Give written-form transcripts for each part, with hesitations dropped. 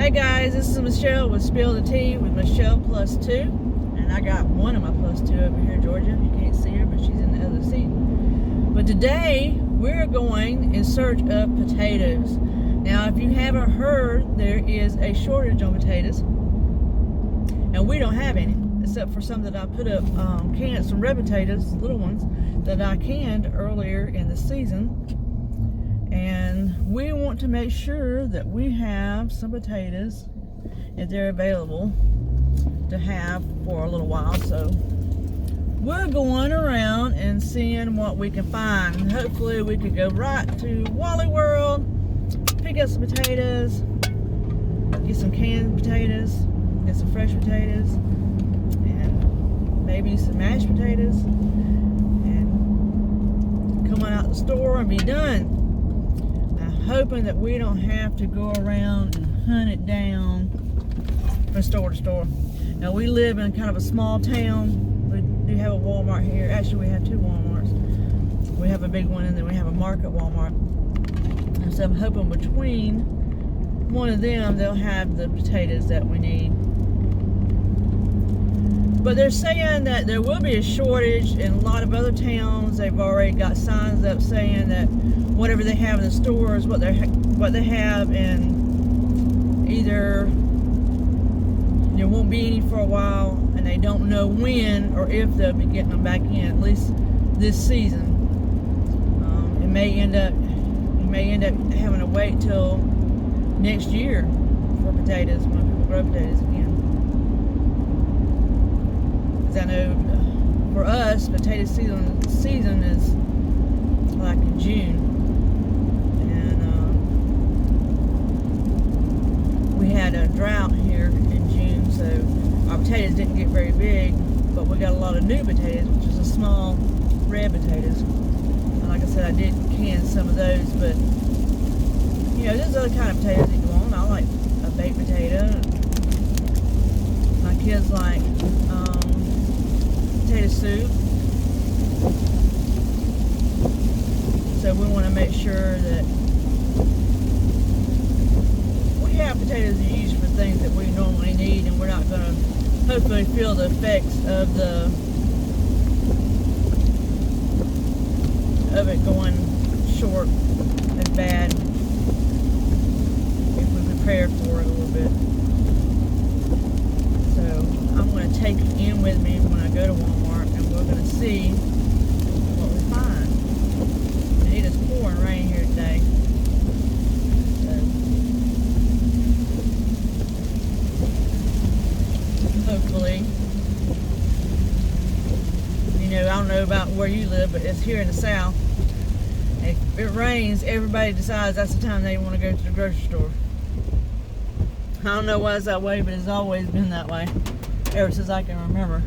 Hey guys, this is Michelle with Spill the Tea with Michelle Plus 2. And I got one of my Plus 2 over here, Georgia. You can't see her, but she's in the other seat. But today, we're going in search of potatoes. Now, if you haven't heard, there is a shortage on potatoes. And we don't have any, except for some that I put up, canned, some red potatoes, little ones, that I canned earlier in the season. And we want to make sure that we have some potatoes, if they're available, to have for a little while. So we're going around and seeing what we can find. And hopefully we could go right to Wally World, pick up some potatoes, get some canned potatoes, get some fresh potatoes, and maybe some mashed potatoes, and come on out the store and be done. Hoping that we don't have to go around and hunt it down from store to store. Now, we live in kind of a small town. We do have a Walmart here. Actually, we have two Walmarts. We have a big one, and then we have a market Walmart. And so I'm hoping between one of them, they'll have the potatoes that we need. But they're saying that there will be a shortage in a lot of other towns. They've already got signs up saying that whatever they have in the stores, what they have, and either there won't be any for a while, and they don't know when or if they'll be getting them back in. At least this season, it may end up having to wait till next year for potatoes when people grow potatoes again. Because I know for us, potato season is like in June. We had a drought here in June, so our potatoes didn't get very big, but we got a lot of new potatoes, which is the small red potatoes. And like I said, I did can some of those, but you know, there's other kind of potatoes that you want. I like a baked potato. My kids like potato soup. So we want to make sure that we have potatoes to use for things that we normally need, and we're not going to hopefully feel the effects of it going short and bad if we prepare for it a little bit. So I'm going to take it in with me when I go to Walmart, and we're going to see what we find. And it is pouring rain here today. Hopefully, you know, I don't know about where you live, but it's here in the South. If it rains, everybody decides that's the time they want to go to the grocery store. I don't know why it's that way, but it's always been that way ever since I can remember.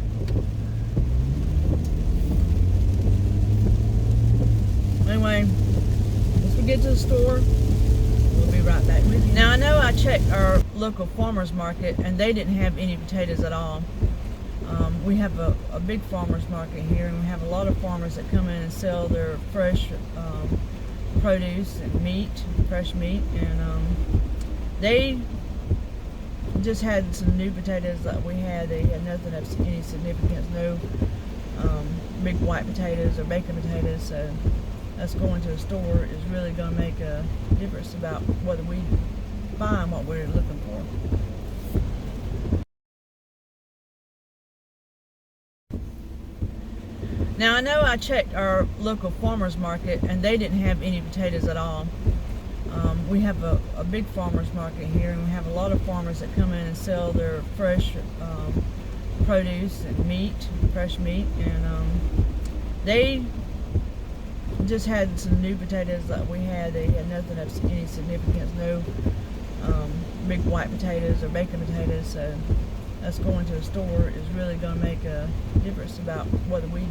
Anyway, once we get to the store, we'll be right back with you. Now, I know I checked our local farmers market, and they didn't have any potatoes at all. We have a big farmers market here, and we have a lot of farmers that come in and sell their fresh produce and meat, fresh meat, and they just had some new potatoes that we had. They had nothing of any significance, no big white potatoes or bacon potatoes, so us going to the store is really going to make a difference about whether we find what we're looking for. Now, I know I checked our local farmers market, and they didn't have any potatoes at all. We have a big farmers market here, and we have a lot of farmers that come in and sell their fresh produce and meat, fresh meat, and they just had some new potatoes that we had. They had nothing of any significance, no big white potatoes or bacon potatoes, so us going to the store is really going to make a difference about whether we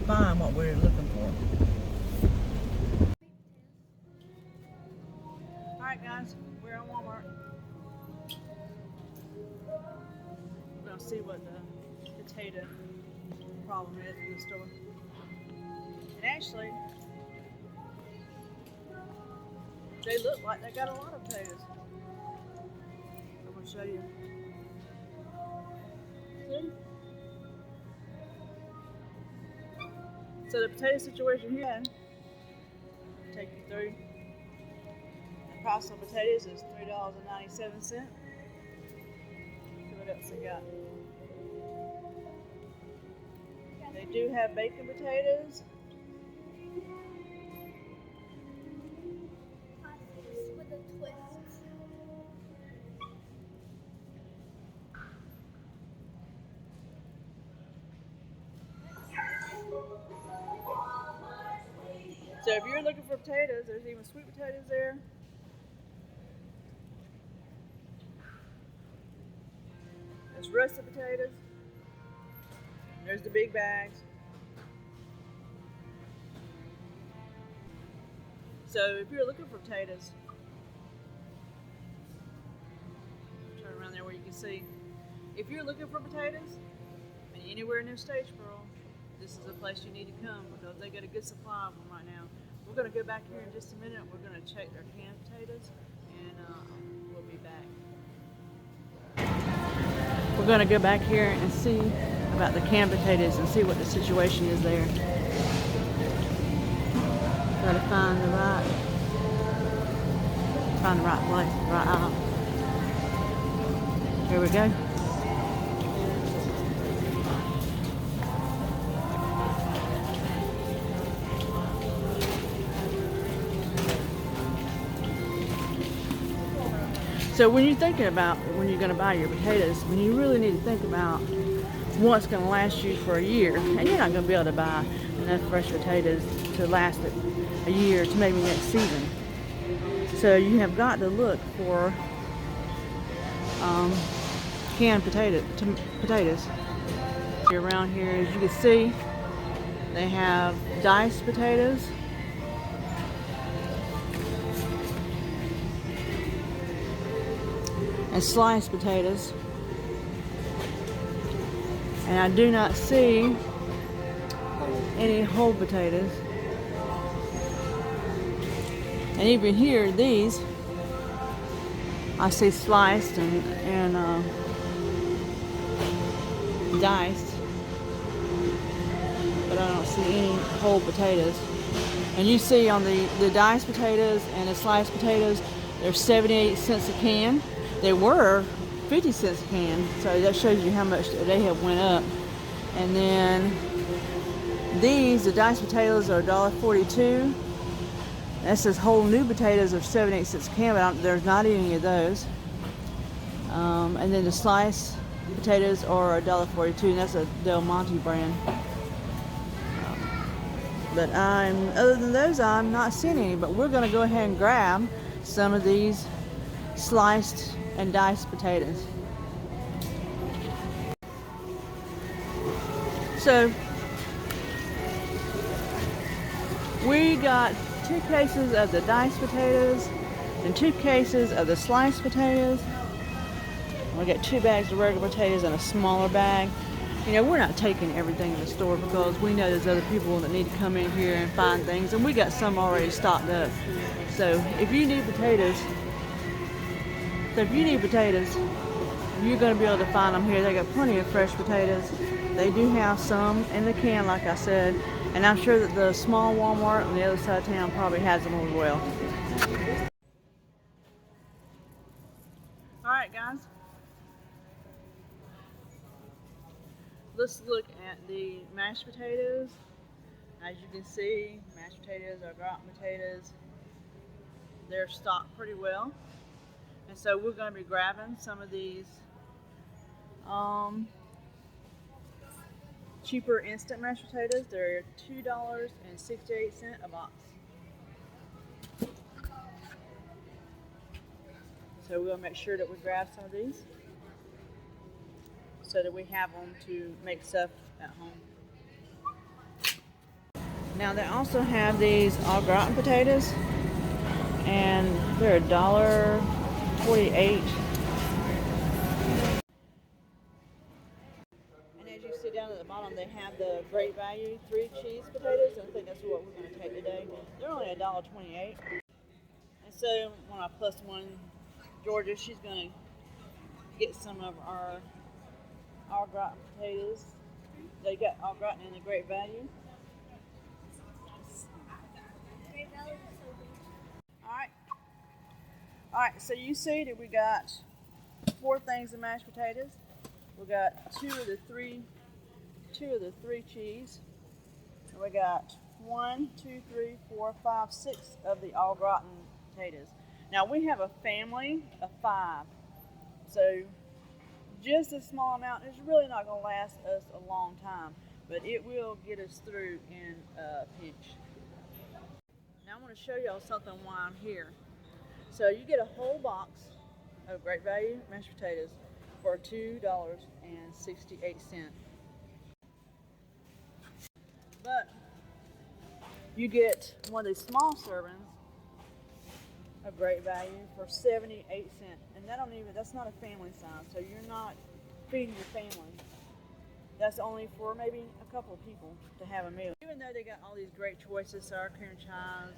find what we're looking for. Alright guys, we're at Walmart. We're going to see what the potato problem is in the store. And actually, they look like they got a lot of potatoes. show you. See? So the potato situation here, take you through. The price of potatoes is $3.97. See what else they got. They do have bacon potatoes. With a twist. So if you're looking for potatoes, there's even sweet potatoes there. There's russet potatoes. There's the big bags. So if you're looking for potatoes, turn around there where you can see. If you're looking for potatoes, and anywhere near Statesboro, this is a place you need to come because they got a good supply of them right now. We're going to go back here in just a minute. We're going to check their canned potatoes, and we'll be back. We're going to go back here and see about the canned potatoes and see what the situation is there. Got to find the right place, the right aisle. Here we go. So when you're thinking about when you're going to buy your potatoes, when you really need to think about what's going to last you for a year, and you're not going to be able to buy enough fresh potatoes to last it a year to maybe next season. So you have got to look for canned potatoes. Around here, as you can see, they have diced potatoes. And sliced potatoes, and I do not see any whole potatoes. And even here, these I see sliced and diced, but I don't see any whole potatoes. And you see on the diced potatoes and the sliced potatoes, they're 78 cents a can. They were 50 cents a can, so that shows you how much they have went up. And then these, the diced potatoes, are $1.42. That says whole new potatoes are 78 cents a can, but there's not any of those. And then the sliced potatoes are $1.42, and that's a Del Monte brand. But other than those, I'm not seeing any. But we're going to go ahead and grab some of these sliced and diced potatoes. So we got 2 cases of the diced potatoes and 2 cases of the sliced potatoes. We got 2 bags of regular potatoes and a smaller bag. You know, we're not taking everything in the store because we know there's other people that need to come in here and find things, and we got some already stocked up. So if you need potatoes, you're going to be able to find them here. They got plenty of fresh potatoes. They do have some in the can, like I said, and I'm sure that the small Walmart on the other side of town probably has them as well. All right, guys. Let's look at the mashed potatoes. As you can see, mashed potatoes are gratin potatoes. They're stocked pretty well. And so we're going to be grabbing some of these cheaper instant mashed potatoes. They're $2.68 a box. So we're going to make sure that we grab some of these so that we have them to make stuff at home. Now they also have these au gratin potatoes, and they're $1.48. And as you see down at the bottom, they have the Great Value 3 cheese potatoes. I think that's what we're going to take today. They're only $1.28. And so when I plus one, Georgia, she's going to get some of our au gratin potatoes. They got au gratin in a great value. Great value is so good. Alright, so you see that we got 4 things of mashed potatoes. We got two of the three cheese. And we got 1, 2, 3, 4, 5, 6 of the au gratin potatoes. Now we have a family of 5. So just a small amount is really not going to last us a long time, but it will get us through in a pinch. Now I want to show y'all something while I'm here. So you get a whole box of great value mashed potatoes for $2.68. But you get one of these small servings of great value for 78 cents. And that's not a family size, so you're not feeding your family. That's only for maybe a couple of people to have a meal. Even though they got all these great choices, sour cream and chives,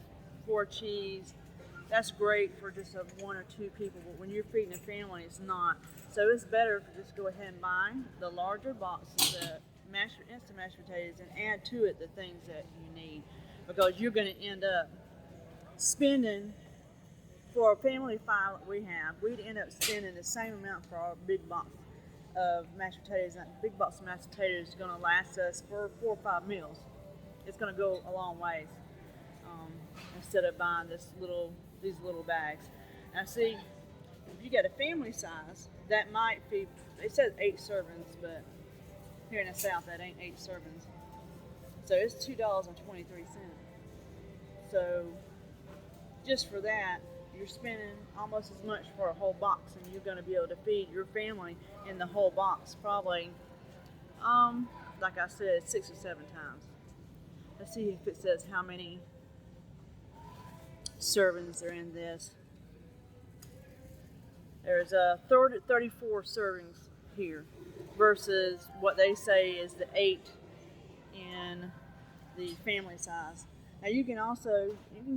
4 cheese, that's great for just 1 or 2 people, but when you're feeding a family, it's not. So it's better to just go ahead and buy the larger boxes of instant mashed potatoes and add to it the things that you need, because you're going to end up spending, for a family of 5 that we have, we'd end up spending the same amount for our big box of mashed potatoes. That big box of mashed potatoes is going to last us for 4 or 5 meals. It's going to go a long ways instead of buying these little bags. Now see, if you got a family size, that might be, it says 8 servings, but here in the South that ain't 8 servings. So it's $2.23. So just for that, you're spending almost as much for a whole box, and you're going to be able to feed your family in the whole box probably, like I said, 6 or 7 times. Let's see if it says how many servings are in this. There's 34 servings here versus what they say is the 8 in the family size. Now you can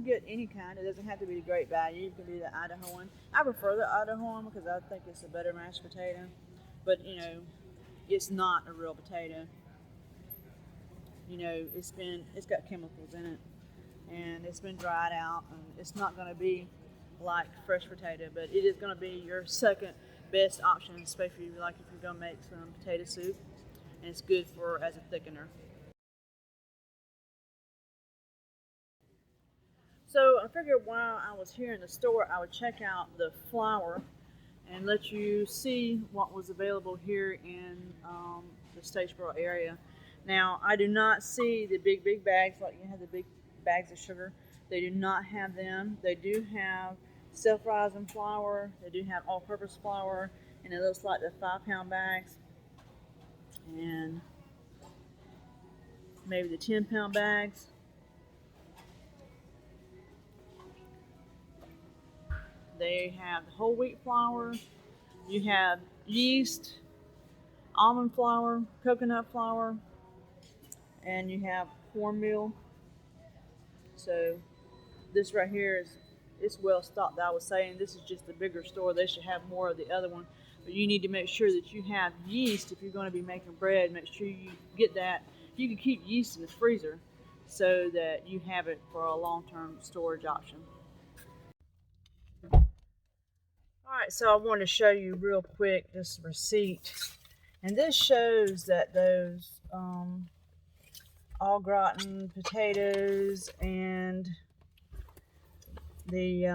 get any kind. It doesn't have to be the great value. You can do the Idahoan. I prefer the Idahoan because I think it's a better mashed potato. But it's not a real potato. It's got chemicals in it, and it's been dried out, and it's not going to be like fresh potato, but it is going to be your second best option, especially if you're going to make some potato soup, and it's good as a thickener. So I figured while I was here in the store, I would check out the flour and let you see what was available here in the Statesboro area. Now, I do not see the big bags like you have the big bags of sugar. They do not have them. They do have self-rising flour. They do have all-purpose flour, and it looks like the 5-pound bags, and maybe the 10-pound bags. They have whole wheat flour. You have yeast, almond flour, coconut flour, and you have cornmeal. So this right here it's well stocked. I was saying this is just the bigger store. They should have more of the other one. But you need to make sure that you have yeast if you're going to be making bread. Make sure you get that. You can keep yeast in the freezer so that you have it for a long-term storage option. Alright, so I wanted to show you real quick this receipt. And this shows that those au gratin potatoes and the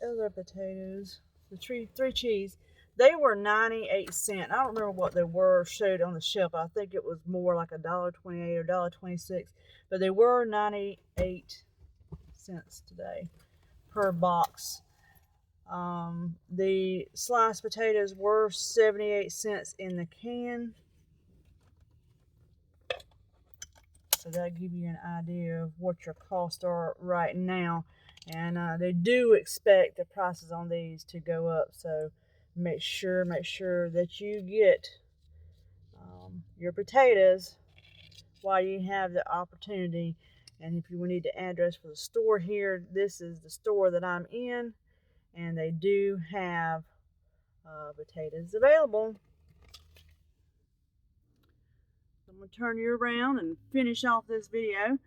other potatoes, the three cheese, they were 98 cents. I don't remember what they were showed on the shelf. I think it was more like $1.28 or $1.26, but they were 98 cents today per box. The sliced potatoes were 78 cents in the can. So that'll give you an idea of what your costs are right now. And they do expect the prices on these to go up. So make sure that you get your potatoes while you have the opportunity. And if you need the address for the store here, this is the store that I'm in. and they do have potatoes available. So I'm going to turn you around and finish off this video.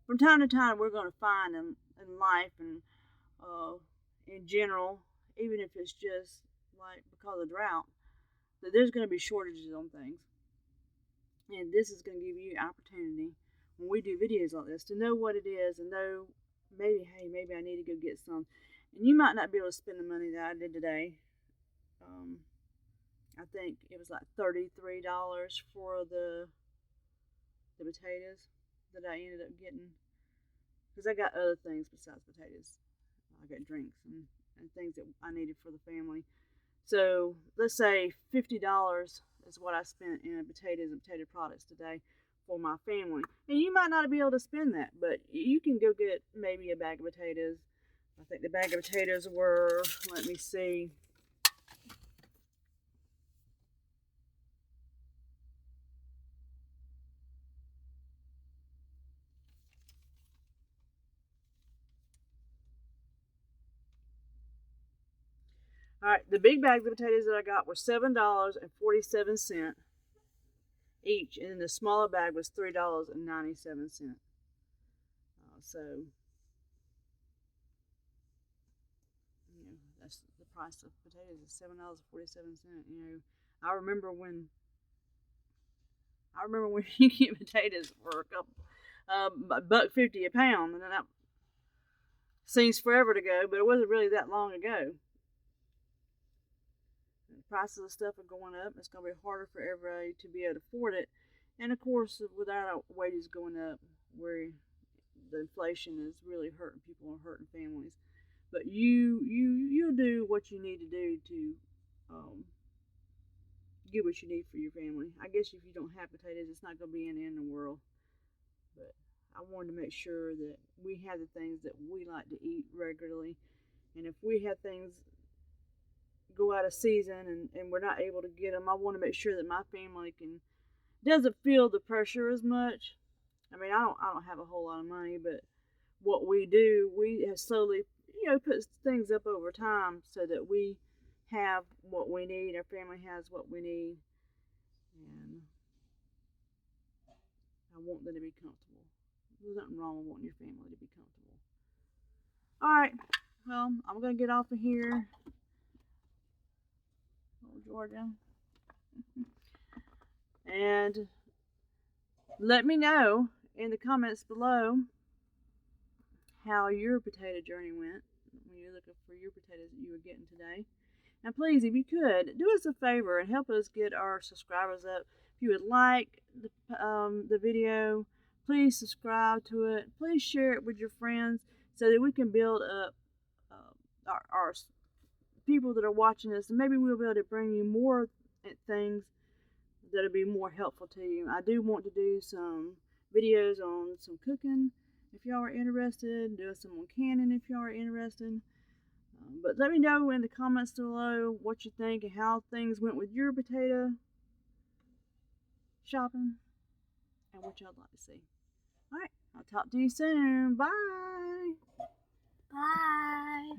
From time to time, we're going to find in life and in general, even if it's just like because of drought, that there's going to be shortages on things. And this is going to give you opportunity when we do videos like this to know what it is and know maybe, hey, maybe I need to go get some. And you might not be able to spend the money that I did today. I think it was like $33 for the potatoes that I ended up getting. Because I got other things besides potatoes. I got drinks and things that I needed for the family. So let's say $50 is what I spent in potatoes and potato products today for my family. And you might not be able to spend that, but you can go get maybe a bag of potatoes. I think the bag of potatoes were, let me see, all right, the big bags of potatoes that I got were $7.47 each, and then the smaller bag was $3.97. So, that's the price of potatoes is $7.47. I remember when you get potatoes for $1.50 a pound, and that seems forever to go, but it wasn't really that long ago. The prices of stuff are going up. It's going to be harder for everybody to be able to afford it. And of course, without our wages going up, where the inflation is really hurting people and hurting families. But you'll do what you need to do to get what you need for your family. I guess if you don't have potatoes, it's not going to be an end in the world. But I wanted to make sure that we have the things that we like to eat regularly. And if we have things go out of season and we're not able to get them, I want to make sure that my family doesn't feel the pressure as much. I mean, I don't have a whole lot of money, but what we do, we have slowly, put things up over time so that we have what we need. Our family has what we need, and I want them to be comfortable. There's nothing wrong with wanting your family to be comfortable. All right, well, I'm gonna get off of here. Oh, Georgia. And let me know in the comments below how your potato journey went when you're looking for your potatoes that you were getting today. And please, if you could, do us a favor and help us get our subscribers up. If you would like the video, please subscribe to it. Please share it with your friends so that we can build up our people that are watching us, and maybe we'll be able to bring you more things that'll be more helpful to you. I do want to do some videos on some cooking if y'all are interested, do some on canning if y'all are interested. But let me know in the comments below what you think and how things went with your potato shopping and what y'all like to see. Alright, I'll talk to you soon. Bye. Bye.